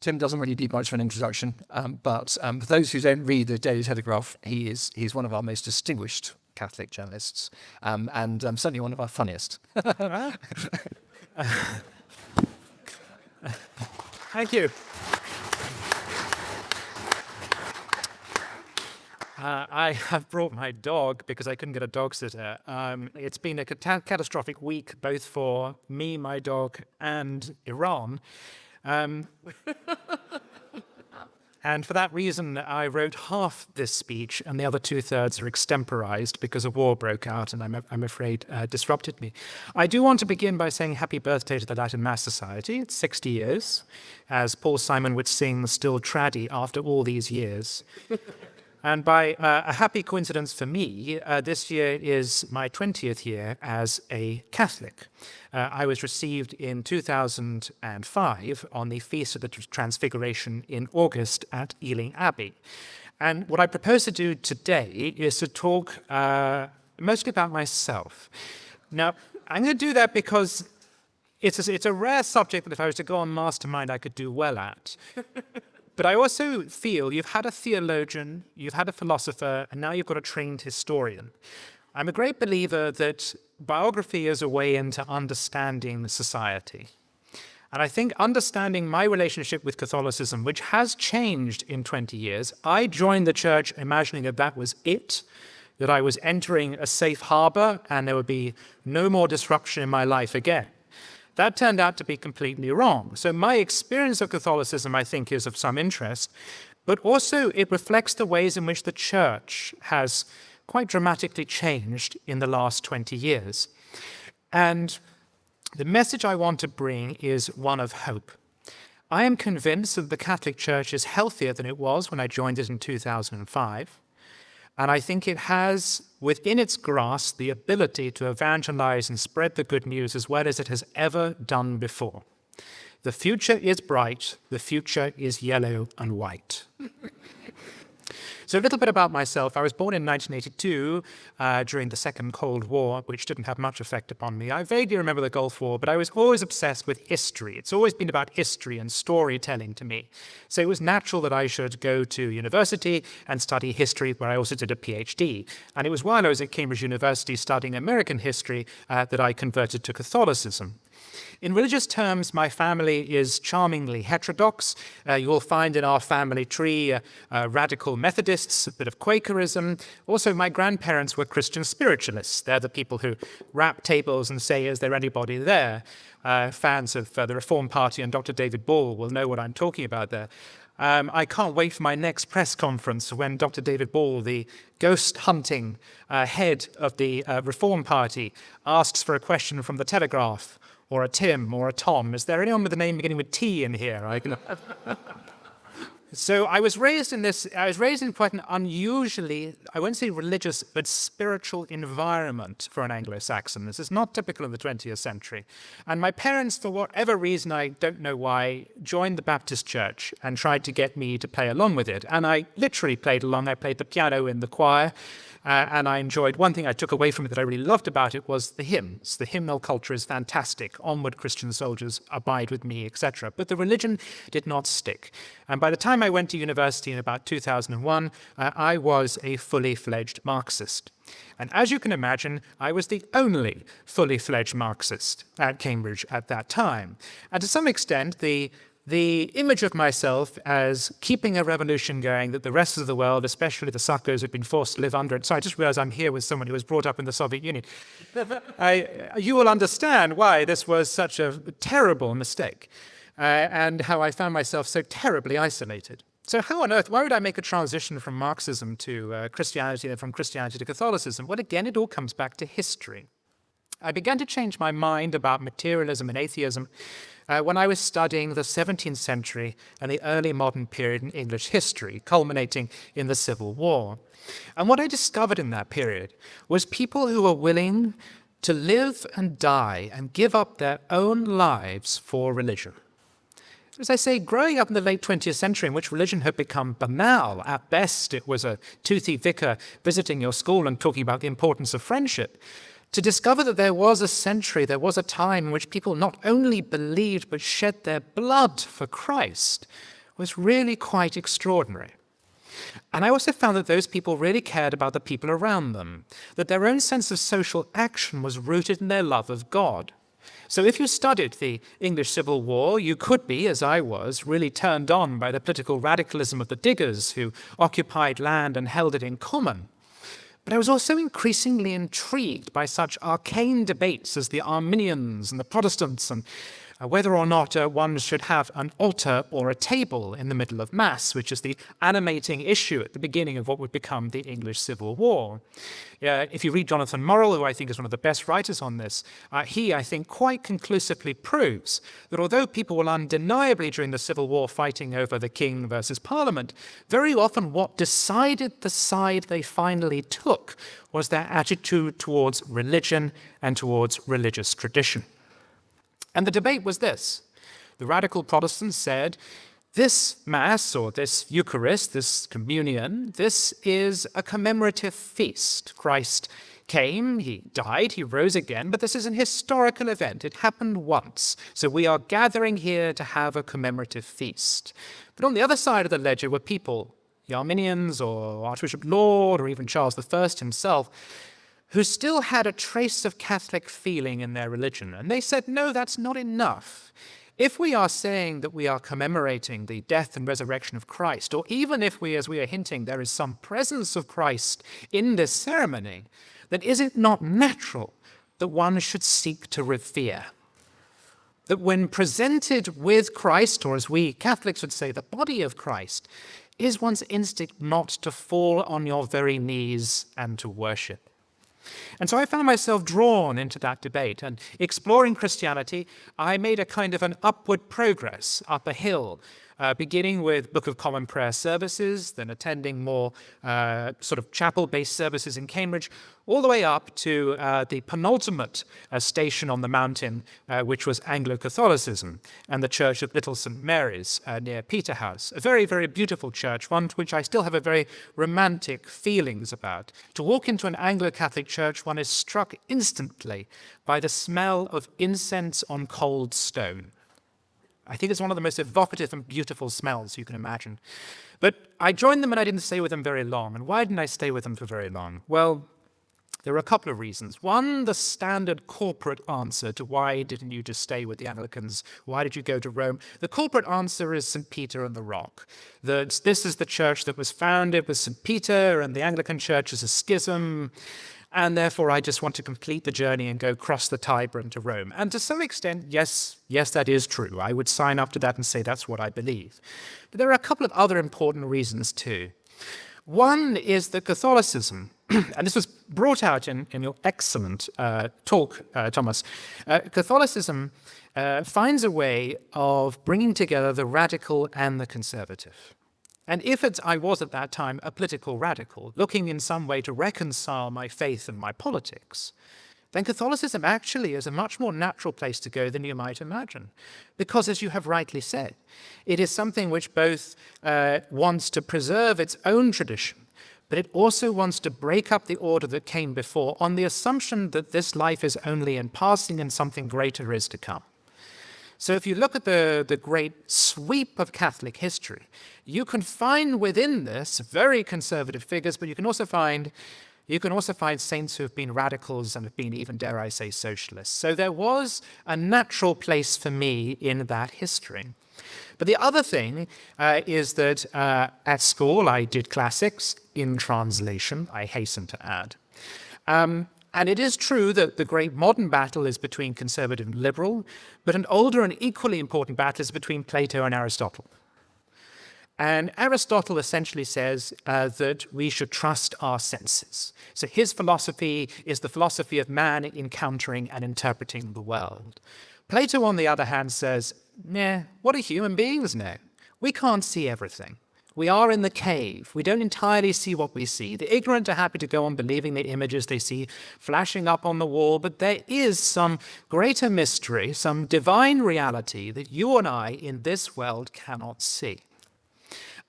Tim doesn't really need much of an introduction, but for those who don't read the Daily Telegraph, he's one of our most distinguished Catholic journalists, and certainly one of our funniest. Thank you. I have brought my dog because I couldn't get a dog sitter. It's been a catastrophic week, both for me, my dog, and Iran. And for that reason, I wrote half this speech, and the other 2/3 are extemporized because a war broke out, and I'm afraid disrupted me. I do want to begin by saying happy birthday to the Latin Mass Society. It's 60 years. As Paul Simon would sing, still traddy after all these years. And by a happy coincidence for me, this year is my 20th year as a Catholic. I was received in 2005 on the Feast of the Transfiguration in August at Ealing Abbey. And what I propose to do today is to talk mostly about myself. Now, I'm going to do that because it's a rare subject that if I was to go on Mastermind, I could do well at. But I also feel you've had a theologian, you've had a philosopher, and now you've got a trained historian. I'm a great believer that biography is a way into understanding society. And I think understanding my relationship with Catholicism, which has changed in 20 years, I joined the church imagining that that was it, that I was entering a safe harbor and there would be no more disruption in my life again. That turned out to be completely wrong. So my experience of Catholicism, I think, is of some interest, but also it reflects the ways in which the church has quite dramatically changed in the last 20 years. And the message I want to bring is one of hope. I am convinced that the Catholic Church is healthier than it was when I joined it in 2005. And I think it has within its grasp the ability to evangelize and spread the good news as well as it has ever done before. The future is bright. The future is yellow and white. So a little bit about myself. I was born in 1982 during the Second Cold War, which didn't have much effect upon me. I vaguely remember the Gulf War, but I was always obsessed with history. It's always been about history and storytelling to me. So it was natural that I should go to university and study history, where I also did a PhD. And it was while I was at Cambridge University studying American history that I converted to Catholicism. In religious terms, my family is charmingly heterodox. You will find in our family tree radical Methodists, a bit of Quakerism. Also, my grandparents were Christian spiritualists. They're the people who rap tables and say, is there anybody there? Fans of the Reform Party and Dr. David Ball will know what I'm talking about there. I can't wait for my next press conference when Dr. David Ball, the ghost-hunting head of the Reform Party, asks for a question from the Telegraph, or a Tim, or a Tom. Is there anyone with a name beginning with T in here? So I was raised in quite an unusually, I won't say religious, but spiritual environment for an Anglo-Saxon. This is not typical of the 20th century. And my parents, for whatever reason, I don't know why, joined the Baptist church and tried to get me to play along with it. And I literally played along. I played the piano in the choir. And I enjoyed, one thing I took away from it that I really loved about it was the hymns. The hymnal culture is fantastic. Onward, Christian soldiers, abide with me, etc. But the religion did not stick. And by the time I went to university in about 2001, I was a fully fledged Marxist. And as you can imagine, I was the only fully fledged Marxist at Cambridge at that time. And to some extent, the image of myself as keeping a revolution going that the rest of the world, especially the suckers, had been forced to live under it. So I just realized I'm here with someone who was brought up in the Soviet Union. You will understand why this was such a terrible mistake and how I found myself so terribly isolated. So how on earth, why would I make a transition from Marxism to Christianity and from Christianity to Catholicism? Well, again, it all comes back to history. I began to change my mind about materialism and atheism when I was studying the 17th century and the early modern period in English history, culminating in the Civil War. And what I discovered in that period was people who were willing to live and die and give up their own lives for religion. As I say, growing up in the late 20th century in which religion had become banal, at best it was a toothy vicar visiting your school and talking about the importance of friendship, to discover that there was a century, there was a time in which people not only believed but shed their blood for Christ, was really quite extraordinary. And I also found that those people really cared about the people around them, that their own sense of social action was rooted in their love of God. So if you studied the English Civil War, you could be, as I was, really turned on by the political radicalism of the diggers who occupied land and held it in common. But I was also increasingly intrigued by such arcane debates as the Arminians and the Protestants, and whether or not one should have an altar or a table in the middle of Mass, which is the animating issue at the beginning of what would become the English Civil War. If you read Jonathan Morrell, who I think is one of the best writers on this, he, I think, quite conclusively proves that although people were undeniably during the Civil War fighting over the king versus Parliament, very often what decided the side they finally took was their attitude towards religion and towards religious tradition. And the debate was this. The radical Protestants said, this Mass or this Eucharist, this communion, this is a commemorative feast. Christ came, he died, he rose again, but this is an historical event. It happened once. So we are gathering here to have a commemorative feast. But on the other side of the ledger were people, the Arminians or Archbishop Laud or even Charles I himself, who still had a trace of Catholic feeling in their religion. And they said, no, that's not enough. If we are saying that we are commemorating the death and resurrection of Christ, or even if we, as we are hinting, there is some presence of Christ in this ceremony, then is it not natural that one should seek to revere? That when presented with Christ, or as we Catholics would say, the body of Christ, is one's instinct not to fall on your very knees and to worship? And so I found myself drawn into that debate, and exploring Christianity, I made a kind of an upward progress up a hill, beginning with Book of Common Prayer services, then attending more sort of chapel-based services in Cambridge, all the way up to the penultimate station on the mountain, which was Anglo-Catholicism and the Church of Little St. Mary's near Peterhouse. A very, very beautiful church, one to which I still have a very romantic feelings about. To walk into an Anglo-Catholic church, one is struck instantly by the smell of incense on cold stone. I think it's one of the most evocative and beautiful smells you can imagine. But I joined them and I didn't stay with them very long. And why didn't I stay with them for very long? Well, there are a couple of reasons. One, the standard corporate answer to why didn't you just stay with the Anglicans? Why did you go to Rome? The corporate answer is St. Peter and the Rock. That this is the church that was founded with St. Peter, and the Anglican church is a schism. And therefore, I just want to complete the journey and go cross the Tiber into Rome. And to some extent, yes, that is true. I would sign up to that and say that's what I believe. But there are a couple of other important reasons too. One is that Catholicism, and this was brought out in your excellent talk, Thomas, Catholicism finds a way of bringing together the radical and the conservative. And if I was at that time a political radical, looking in some way to reconcile my faith and my politics, then Catholicism actually is a much more natural place to go than you might imagine. Because, as you have rightly said, it is something which both wants to preserve its own tradition, but it also wants to break up the order that came before on the assumption that this life is only in passing and something greater is to come. So if you look at the great sweep of Catholic history, you can find within this very conservative figures, but you can also find saints who have been radicals and have been even, dare I say, socialists. So there was a natural place for me in that history. But the other thing is that at school I did classics in translation, I hasten to add. And it is true that the great modern battle is between conservative and liberal, but an older and equally important battle is between Plato and Aristotle. And Aristotle essentially says that we should trust our senses. So his philosophy is the philosophy of man encountering and interpreting the world. Plato, on the other hand, says, nah, what do human beings know? We can't see everything. We are in the cave. We don't entirely see what we see. The ignorant are happy to go on believing the images they see flashing up on the wall, but there is some greater mystery, some divine reality that you and I in this world cannot see.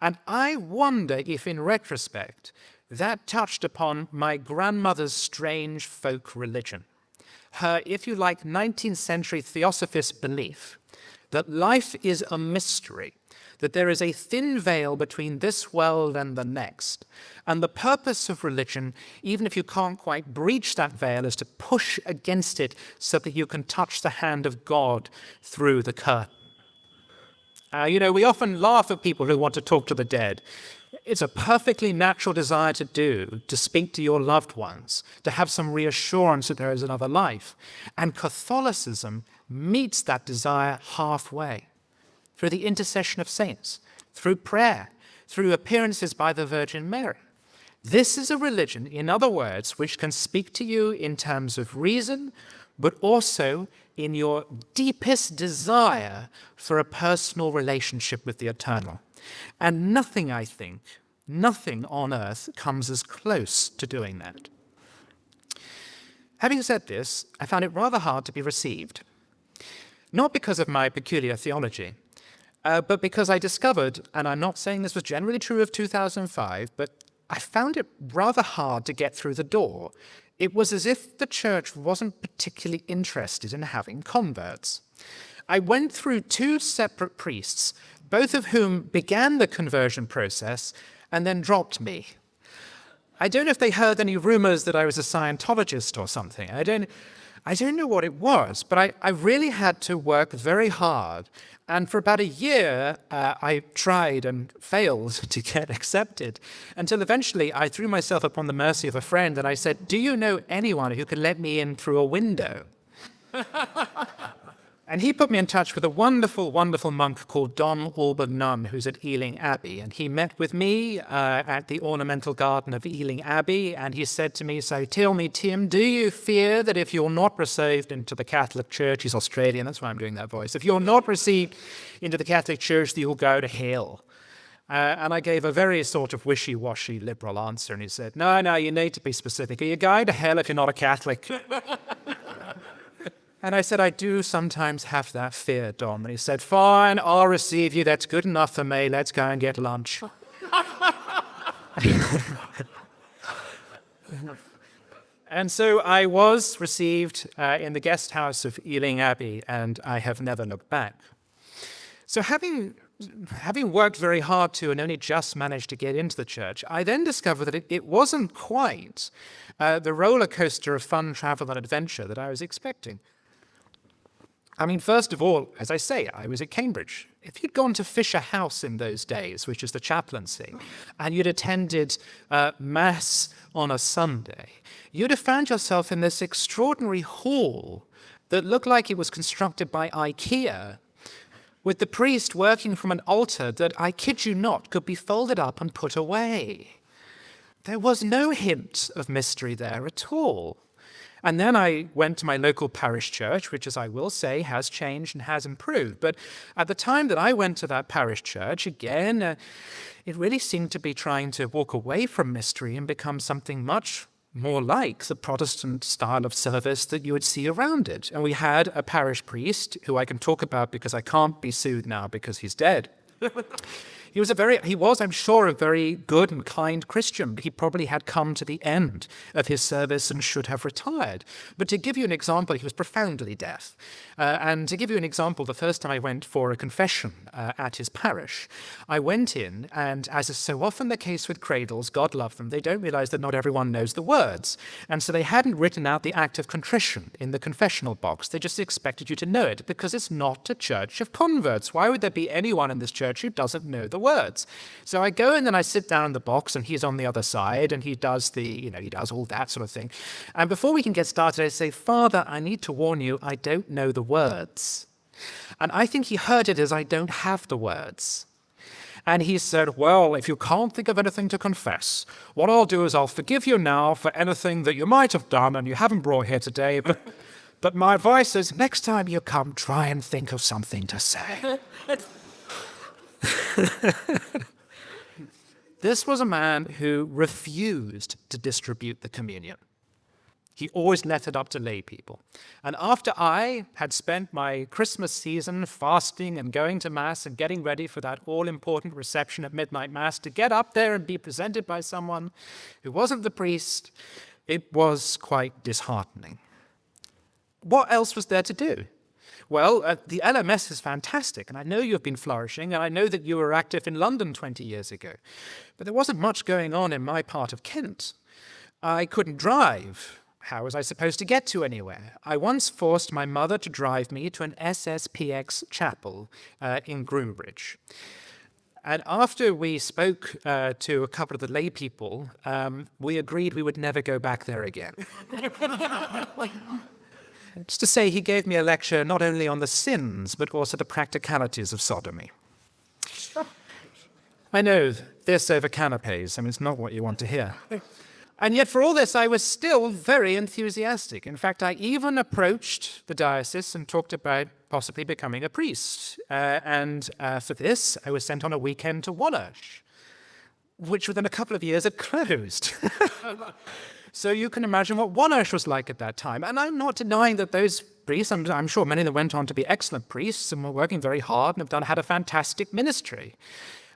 And I wonder if, in retrospect, that touched upon my grandmother's strange folk religion. Her, if you like, 19th century theosophist belief that life is a mystery, that there is a thin veil between this world and the next. And the purpose of religion, even if you can't quite breach that veil, is to push against it so that you can touch the hand of God through the curtain. We often laugh at people who want to talk to the dead. It's a perfectly natural desire to do, to speak to your loved ones, to have some reassurance that there is another life. And Catholicism meets that desire halfway, through the intercession of saints, through prayer, through appearances by the Virgin Mary. This is a religion, in other words, which can speak to you in terms of reason, but also in your deepest desire for a personal relationship with the eternal. And nothing, I think, nothing on earth comes as close to doing that. Having said this, I found it rather hard to be received. Not because of my peculiar theology, but because I discovered, and I'm not saying this was generally true of 2005, but I found it rather hard to get through the door. It was as if the church wasn't particularly interested in having converts. I went through 2 separate priests, both of whom began the conversion process and then dropped me. I don't know if they heard any rumors that I was a Scientologist or something. I don't know what it was, but I really had to work very hard. And for about a year, I tried and failed to get accepted, until eventually I threw myself upon the mercy of a friend and I said, "Do you know anyone who can let me in through a window?" And he put me in touch with a wonderful, wonderful monk called Don Alban Nunn, who's at Ealing Abbey. And he met with me at the ornamental garden of Ealing Abbey, and he said to me, "So tell me, Tim, do you fear that if you're not received into the Catholic Church," he's Australian, that's why I'm doing that voice, "if you're not received into the Catholic Church, that you'll go to hell?" And I gave a very sort of wishy-washy liberal answer, and he said, no, you need to be specific. Are you going to hell if you're not a Catholic? And I said, "I do sometimes have that fear, Dom." And he said, "Fine, I'll receive you. That's good enough for me. Let's go and get lunch." And so I was received in the guest house of Ealing Abbey, and I have never looked back. So having worked very hard to and only just managed to get into the church, I then discovered that it wasn't quite the roller coaster of fun, travel, and adventure that I was expecting. I mean, first of all, as I say, I was at Cambridge. If you'd gone to Fisher House in those days, which is the chaplaincy, and you'd attended Mass on a Sunday, you'd have found yourself in this extraordinary hall that looked like it was constructed by IKEA, with the priest working from an altar that, I kid you not, could be folded up and put away. There was no hint of mystery there at all. And then I went to my local parish church, which, as I will say, has changed and has improved. But at the time that I went to that parish church, again, it really seemed to be trying to walk away from mystery and become something much more like the Protestant style of service that you would see around it. And we had a parish priest, who I can talk about because I can't be sued now because he's dead. He was, I'm sure, a very good and kind Christian, but he probably had come to the end of his service and should have retired. But to give you an example, he was profoundly deaf. And to give you an example, the first time I went for a confession at his parish, I went in, and as is so often the case with cradles, God love them, they don't realize that not everyone knows the words. And so they hadn't written out the act of contrition in the confessional box. They just expected you to know it, because it's not a church of converts. Why would there be anyone in this church who doesn't know the words? So I go in and I sit down in the box, and he's on the other side, and he does he does all that sort of thing. And before we can get started, I say, "Father, I need to warn you, I don't know the words." And I think he heard it as, "I don't have the words." And he said, "Well, if you can't think of anything to confess, what I'll do is I'll forgive you now for anything that you might have done and you haven't brought here today, but my advice is, next time you come, try and think of something to say." This was a man who refused to distribute the communion. He always left it up to lay people. And after I had spent my Christmas season fasting and going to Mass and getting ready for that all-important reception at midnight Mass, to get up there and be presented by someone who wasn't the priest, it was quite disheartening. What else was there to do? Well, the LMS is fantastic, and I know you've been flourishing, and I know that you were active in London 20 years ago. But there wasn't much going on in my part of Kent. I couldn't drive. How was I supposed to get to anywhere? I once forced my mother to drive me to an SSPX chapel in Groombridge. And after we spoke to a couple of the lay people, we agreed we would never go back there again. Just to say, he gave me a lecture not only on the sins, but also the practicalities of sodomy. I know, this over canapes, I mean, it's not what you want to hear. And yet for all this, I was still very enthusiastic. In fact, I even approached the diocese and talked about possibly becoming a priest. For this, I was sent on a weekend to Wonersh, which within a couple of years had closed. So you can imagine what Wonersh was like at that time. And I'm not denying that those priests, I'm sure many of them went on to be excellent priests and were working very hard and had a fantastic ministry.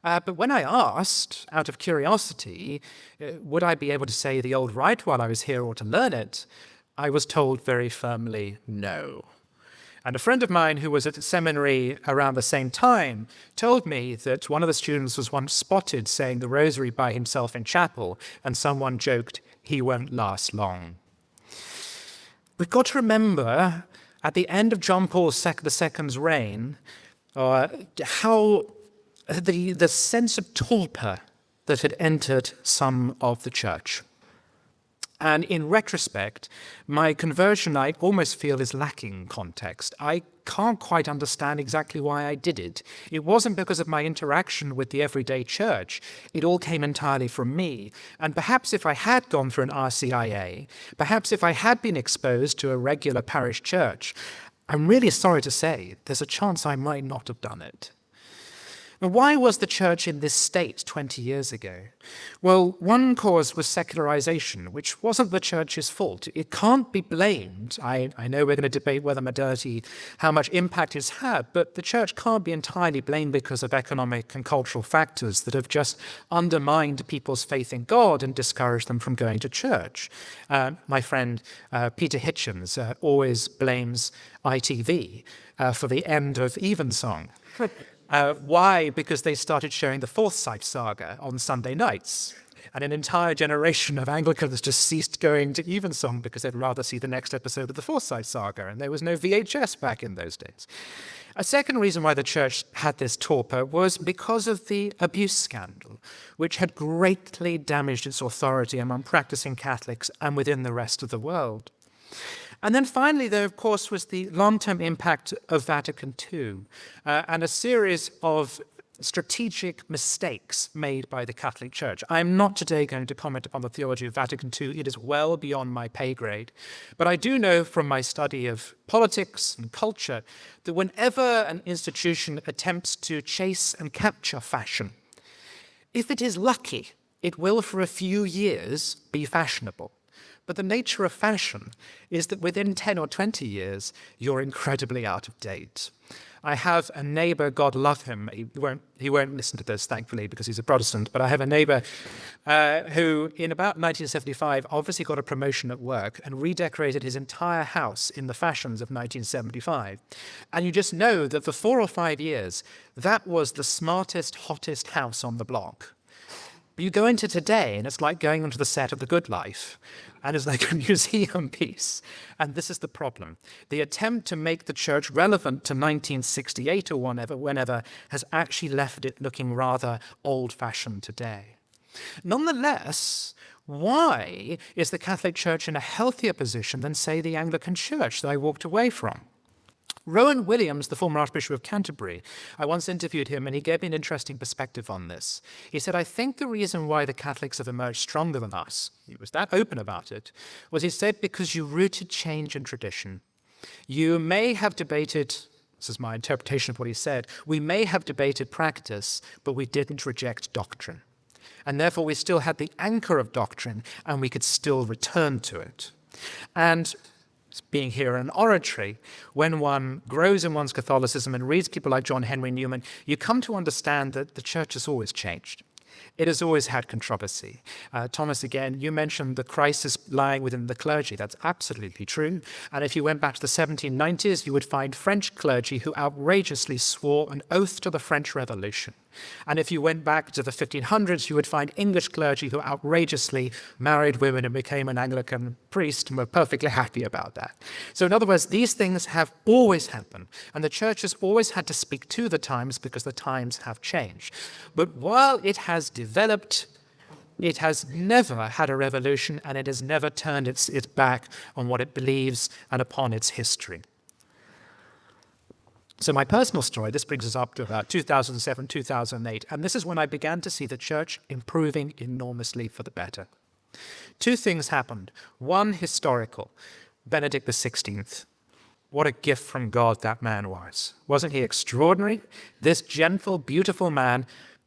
But when I asked, out of curiosity, would I be able to say the old rite while I was here or to learn it, I was told very firmly no. And a friend of mine who was at the seminary around the same time told me that one of the students was once spotted saying the rosary by himself in chapel, and someone joked, he won't last long. We've got to remember, at the end of John Paul II's reign, how the sense of torpor that had entered some of the church. And in retrospect, my conversion, I almost feel, is lacking context. I can't quite understand exactly why I did it. It wasn't because of my interaction with the everyday church. It all came entirely from me. And perhaps if I had gone through an RCIA, perhaps if I had been exposed to a regular parish church, I'm really sorry to say, there's a chance I might not have done it. Now, why was the church in this state 20 years ago? Well, one cause was secularization, which wasn't the church's fault. It can't be blamed. I know we're going to debate whether modernity, how much impact it's had, but the church can't be entirely blamed because of economic and cultural factors that have just undermined people's faith in God and discouraged them from going to church. My friend Peter Hitchens always blames ITV for the end of Evensong. Why? Because they started showing the Forsyth saga on Sunday nights. And an entire generation of Anglicans just ceased going to Evensong because they'd rather see the next episode of the Forsyth saga. And there was no VHS back in those days. A second reason why the church had this torpor was because of the abuse scandal, which had greatly damaged its authority among practicing Catholics and within the rest of the world. And then finally, there, of course, was the long-term impact of Vatican II and a series of strategic mistakes made by the Catholic Church. I'm not today going to comment upon the theology of Vatican II. It is well beyond my pay grade. But I do know from my study of politics and culture that whenever an institution attempts to chase and capture fashion, if it is lucky, it will for a few years be fashionable. But the nature of fashion is that within 10 or 20 years, you're incredibly out of date. I have a neighbor, God love him, he won't listen to this, thankfully, because he's a Protestant, but I have a neighbor who, in about 1975, obviously got a promotion at work and redecorated his entire house in the fashions of 1975. And you just know that for 4 or 5 years, that was the smartest, hottest house on the block. But you go into today, and it's like going onto the set of The Good Life, and it's like a museum piece. And this is the problem. The attempt to make the church relevant to 1968 or whenever has actually left it looking rather old-fashioned today. Nonetheless, why is the Catholic Church in a healthier position than, say, the Anglican Church that I walked away from? Rowan Williams, the former Archbishop of Canterbury, I once interviewed him and he gave me an interesting perspective on this. He said, I think the reason why the Catholics have emerged stronger than us, he was that open about it, was he said because you rooted change and tradition. You may have debated, this is my interpretation of what he said, we may have debated practice, but we didn't reject doctrine. And therefore we still had the anchor of doctrine and we could still return to it. And being here in oratory, when one grows in one's Catholicism and reads people like John Henry Newman, you come to understand that the church has always changed. It has always had controversy. Thomas, again, you mentioned the crisis lying within the clergy. That's absolutely true. And if you went back to the 1790s, you would find French clergy who outrageously swore an oath to the French Revolution. And if you went back to the 1500s, you would find English clergy who outrageously married women and became an Anglican priest and were perfectly happy about that. So in other words, these things have always happened, and the church has always had to speak to the times because the times have changed. But while it has developed, it has never had a revolution, and it has never turned its back on what it believes and upon its history. So my personal story, this brings us up to about 2007, 2008, and this is when I began to see the church improving enormously for the better. Two things happened. One, historical. Benedict XVI. What a gift from God that man was. Wasn't he extraordinary? This gentle, beautiful man,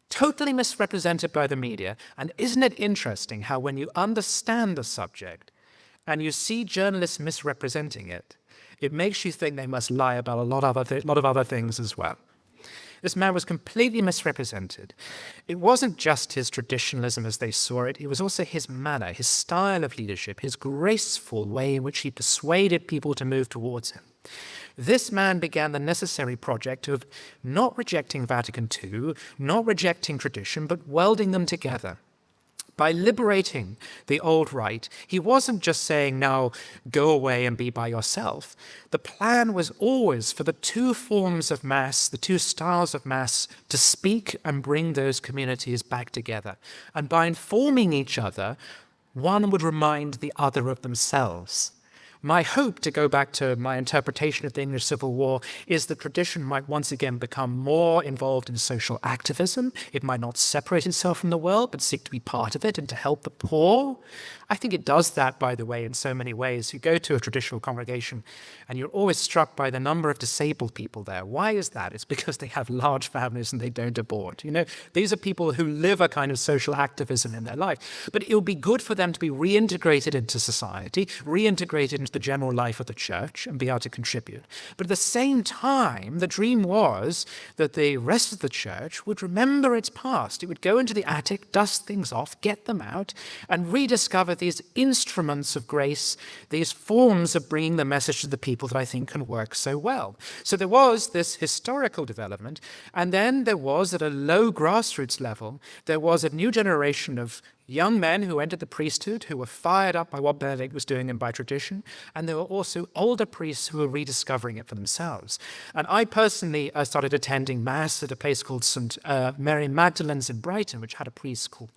totally misrepresented by the media. And isn't it interesting how when you understand the subject and you see journalists misrepresenting it, it makes you think they must lie about a lot of other things as well. This man was completely misrepresented. It wasn't just his traditionalism as they saw it, it was also his manner, his style of leadership, his graceful way in which he persuaded people to move towards him. This man began the necessary project of not rejecting Vatican II, not rejecting tradition, but welding them together. By liberating the old right, he wasn't just saying, now go away and be by yourself. The plan was always for the two forms of Mass, the two styles of Mass, to speak and bring those communities back together. And by informing each other, one would remind the other of themselves. My hope, to go back to my interpretation of the English Civil War, is that tradition might once again become more involved in social activism. It might not separate itself from the world, but seek to be part of it and to help the poor. I think it does that, by the way, in so many ways. You go to a traditional congregation and you're always struck by the number of disabled people there. Why is that? It's because they have large families and they don't abort. You know, these are people who live a kind of social activism in their life. But it will be good for them to be reintegrated into society, reintegrated into the general life of the church and be able to contribute. But at the same time, the dream was that the rest of the church would remember its past. It would go into the attic, dust things off, get them out, and rediscover these instruments of grace, these forms of bringing the message to the people that I think can work so well. So there was this historical development, and then there was, at a low grassroots level, there was a new generation of young men who entered the priesthood, who were fired up by what Benedict was doing and by tradition, and there were also older priests who were rediscovering it for themselves. And I personally started attending Mass at a place called St. Mary Magdalene's in Brighton, which had a priest called...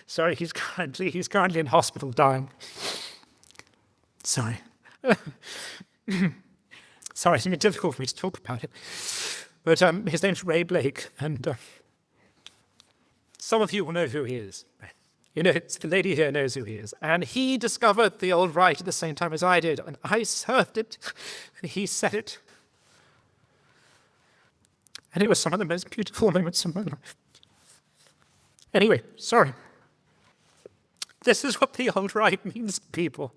Sorry, he's currently in hospital dying. Sorry. Sorry, it's been difficult for me to talk about it. But his name's Ray Blake, and... some of you will know who he is. You know, the lady here knows who he is. And he discovered the old right at the same time as I did. And I served it, and he said it. And it was some of the most beautiful moments of my life. Anyway, sorry. This is what the old right means to people.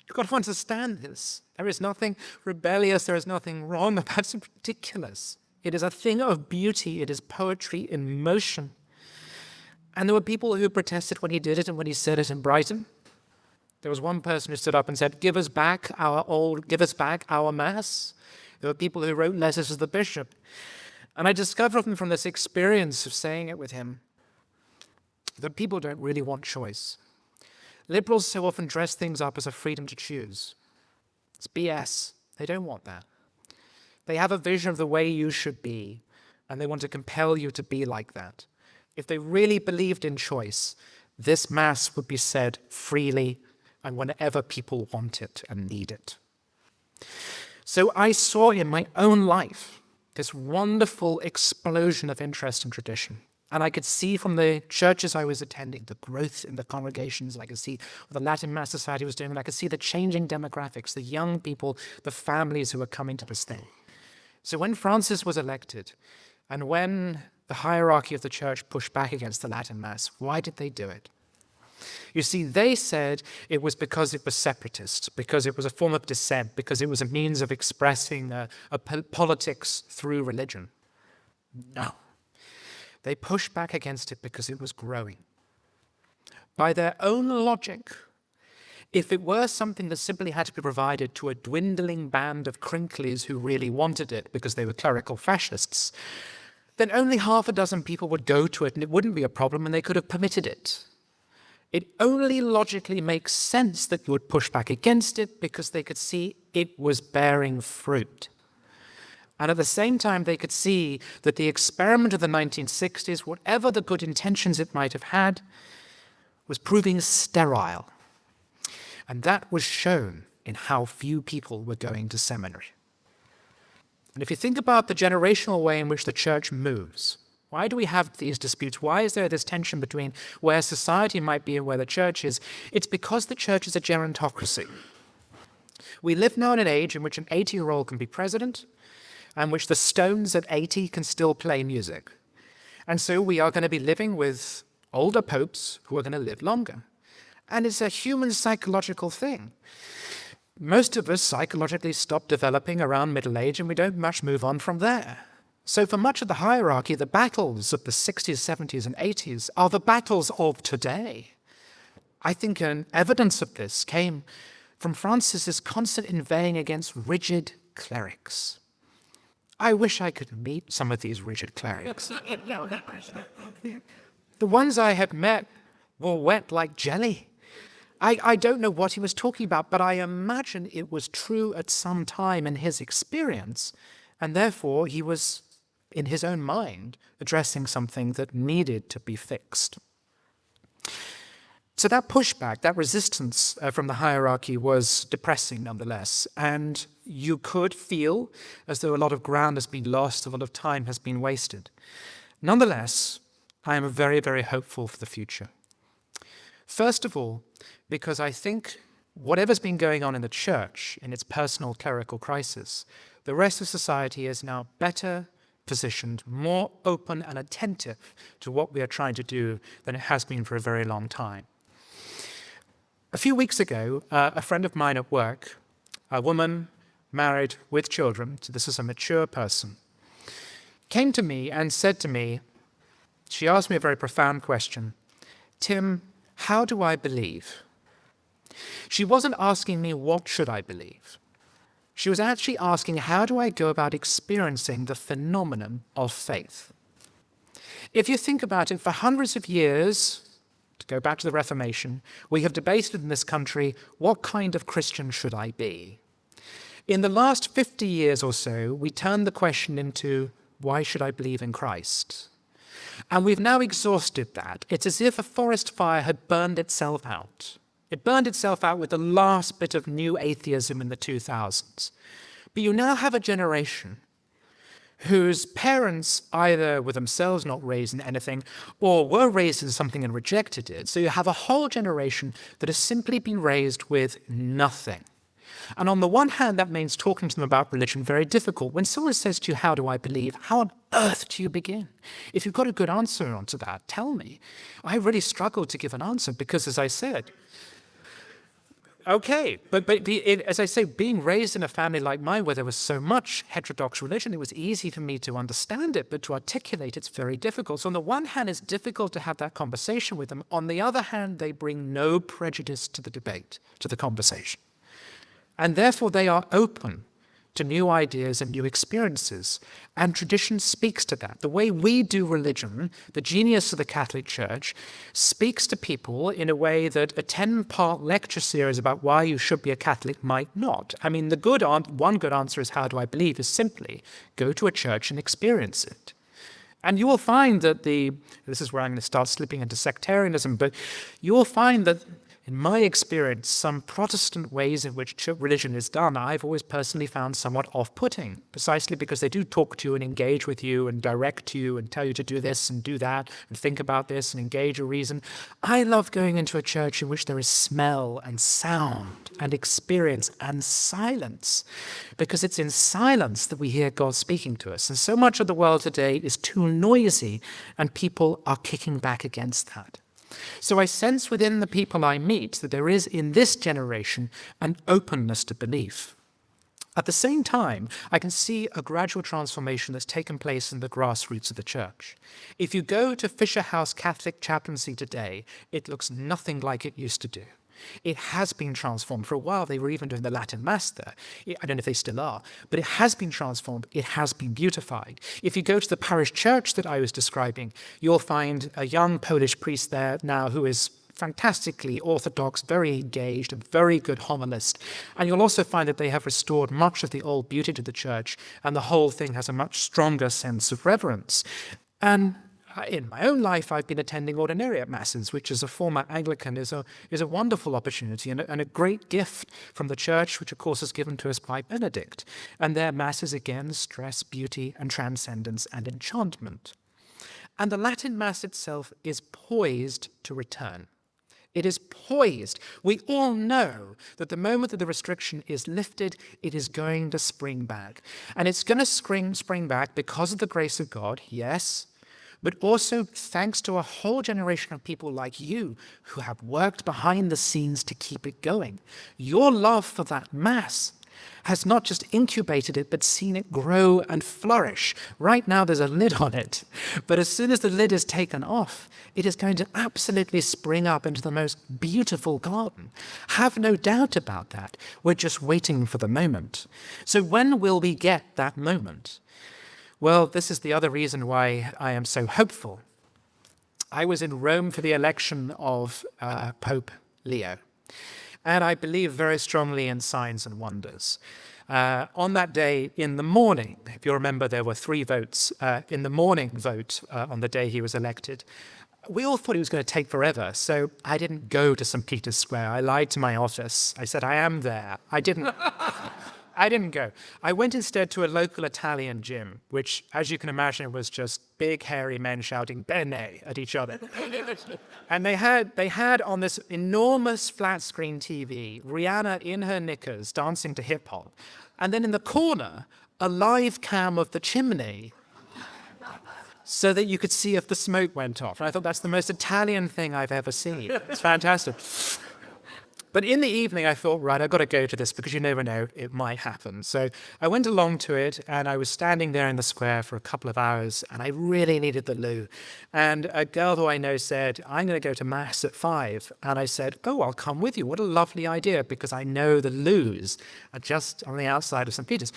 You've got to understand this. There is nothing rebellious, there is nothing wrong about it. It's ridiculous. It is a thing of beauty. It is poetry in motion. And there were people who protested when he did it and when he said it in Brighton. There was one person who stood up and said, give us back our Mass. There were people who wrote letters to the bishop. And I discovered from this experience of saying it with him that people don't really want choice. Liberals so often dress things up as a freedom to choose. It's BS. They don't want that. They have a vision of the way you should be, and they want to compel you to be like that. If they really believed in choice, this Mass would be said freely and whenever people want it and need it. So I saw in my own life this wonderful explosion of interest and tradition. And I could see from the churches I was attending, the growth in the congregations, and I could see what the Latin Mass Society was doing, and I could see the changing demographics, the young people, the families who were coming to this thing. So when Francis was elected, and when the hierarchy of the church pushed back against the Latin Mass, why did they do it? You see, they said it was because it was separatist, because it was a form of dissent, because it was a means of expressing politics through religion. No. They pushed back against it because it was growing. By their own logic, if it were something that simply had to be provided to a dwindling band of crinklies who really wanted it because they were clerical fascists, then only half a dozen people would go to it and it wouldn't be a problem and they could have permitted it. It only logically makes sense that you would push back against it because they could see it was bearing fruit. And at the same time, they could see that the experiment of the 1960s, whatever the good intentions it might have had, was proving sterile. And that was shown in how few people were going to seminary. And if you think about the generational way in which the church moves, why do we have these disputes? Why is there this tension between where society might be and where the church is? It's because the church is a gerontocracy. We live now in an age in which an 80-year-old can be president, and which the Stones at 80 can still play music. And so we are going to be living with older popes who are going to live longer. And it's a human psychological thing. Most of us psychologically stop developing around middle age, and we don't much move on from there. So for much of the hierarchy, the battles of the 60s, 70s, and 80s are the battles of today. I think an evidence of this came from Francis's constant inveighing against rigid clerics. I wish I could meet some of these rigid clerics. The ones I had met were wet like jelly. I don't know what he was talking about, but I imagine it was true at some time in his experience, and therefore he was, in his own mind, addressing something that needed to be fixed. So that pushback, that resistance from the hierarchy was depressing nonetheless, and you could feel as though a lot of ground has been lost, a lot of time has been wasted. Nonetheless, I am very, very hopeful for the future. First of all, because I think whatever's been going on in the church, in its personal clerical crisis, the rest of society is now better positioned, more open and attentive to what we are trying to do than it has been for a very long time. A few weeks ago, a friend of mine at work, a woman married with children, so this is a mature person, came to me and said to me, she asked me a very profound question, Tim, how do I believe? She wasn't asking me what should I believe. She was actually asking how do I go about experiencing the phenomenon of faith? If you think about it, for hundreds of years, to go back to the Reformation, we have debated in this country, what kind of Christian should I be? In the last 50 years or so, we turned the question into, why should I believe in Christ? And we've now exhausted that. It's as if a forest fire had burned itself out. It burned itself out with the last bit of new atheism in the 2000s. But you now have a generation whose parents either were themselves not raised in anything or were raised in something and rejected it. So you have a whole generation that has simply been raised with nothing. And on the one hand, that means talking to them about religion very difficult. When someone says to you, how do I believe? How on earth do you begin? If you've got a good answer onto that, tell me. I really struggle to give an answer because, as I said, okay, but as I say, being raised in a family like mine where there was so much heterodox religion, it was easy for me to understand it, but to articulate it's very difficult. So on the one hand, it's difficult to have that conversation with them. On the other hand, they bring no prejudice to the debate, to the conversation. And therefore, they are open to new ideas and new experiences. And tradition speaks to that. The way we do religion, the genius of the Catholic Church, speaks to people in a way that a 10-part lecture series about why you should be a Catholic might not. I mean, one good answer is how do I believe is simply go to a church and experience it. And you will find that this is where I'm going to start slipping into sectarianism, but you will find that in my experience, some Protestant ways in which religion is done, I've always personally found somewhat off-putting, precisely because they do talk to you and engage with you and direct you and tell you to do this and do that and think about this and engage a reason. I love going into a church in which there is smell and sound and experience and silence, because it's in silence that we hear God speaking to us. And so much of the world today is too noisy, and people are kicking back against that. So I sense within the people I meet that there is, in this generation, an openness to belief. At the same time, I can see a gradual transformation that's taken place in the grassroots of the church. If you go to Fisher House Catholic chaplaincy today, it looks nothing like it used to do. It has been transformed. For a while, they were even doing the Latin Mass there. I don't know if they still are, but it has been transformed. It has been beautified. If you go to the parish church that I was describing, you'll find a young Polish priest there now who is fantastically orthodox, very engaged, a very good homilist. And you'll also find that they have restored much of the old beauty to the church, and the whole thing has a much stronger sense of reverence. And in my own life, I've been attending ordinariate masses, which as a former Anglican is a wonderful opportunity and a great gift from the church, which of course is given to us by Benedict. And their masses again stress beauty and transcendence and enchantment. And the Latin Mass itself is poised to return. It is poised. We all know that the moment that the restriction is lifted, it is going to spring back. And it's going to spring back because of the grace of God, yes, but also thanks to a whole generation of people like you who have worked behind the scenes to keep it going. Your love for that Mass has not just incubated it, but seen it grow and flourish. Right now, there's a lid on it. But as soon as the lid is taken off, it is going to absolutely spring up into the most beautiful garden. Have no doubt about that. We're just waiting for the moment. So when will we get that moment? Well, this is the other reason why I am so hopeful. I was in Rome for the election of Pope Leo. And I believe very strongly in signs and wonders. On that day, in the morning, if you remember, there were 3 votes. In the morning vote on the day he was elected, we all thought it was going to take forever, so I didn't go to St. Peter's Square. I lied to my office. I said, I am there. I didn't go. I went instead to a local Italian gym, which, as you can imagine, was just big, hairy men shouting "Bene" at each other. And they had on this enormous flat-screen TV, Rihanna in her knickers dancing to hip-hop. And then in the corner, a live cam of the chimney so that you could see if the smoke went off. And I thought that's the most Italian thing I've ever seen. It's fantastic. But in the evening, I thought, right, I've got to go to this because you never know, it might happen. So I went along to it, and I was standing there in the square for a couple of hours, and I really needed the loo. And a girl who I know said, I'm going to go to Mass at 5. And I said, oh, I'll come with you. What a lovely idea, because I know the loos are just on the outside of St. Peter's.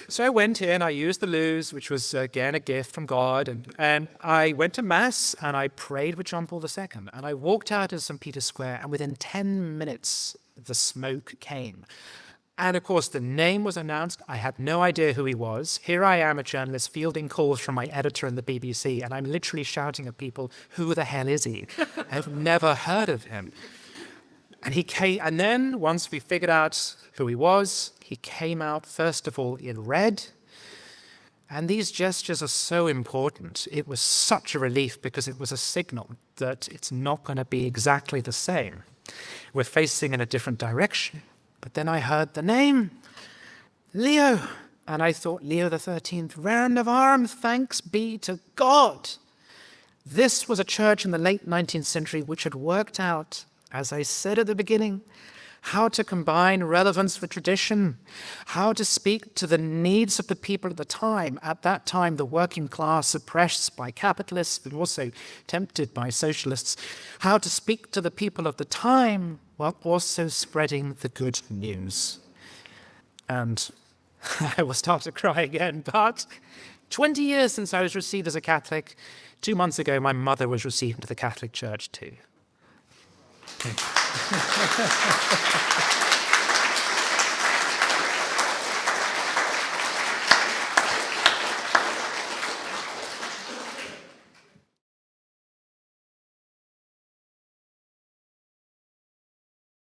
So I went in, I used the loos, which was, again, a gift from God. And I went to Mass, and I prayed with John Paul II. And I walked out of St. Peter's Square, and within 10 minutes, the smoke came. And of course, the name was announced. I had no idea who he was. Here I am, a journalist, fielding calls from my editor in the BBC, and I'm literally shouting at people, who the hell is he? I've never heard of him. And he came, and then once we figured out who he was, he came out, first of all, in red. And these gestures are so important. It was such a relief because it was a signal that it's not going to be exactly the same. We're facing in a different direction. But then I heard the name, Leo. And I thought, Leo the 13th, round of arms, thanks be to God. This was a church in the late 19th century which had worked out, as I said at the beginning, how to combine relevance with tradition, how to speak to the needs of the people at the time. At that time, the working class oppressed by capitalists, but also tempted by socialists. How to speak to the people of the time while also spreading the good news. And I will start to cry again, but 20 years since I was received as a Catholic, 2 months ago, my mother was received into the Catholic Church too.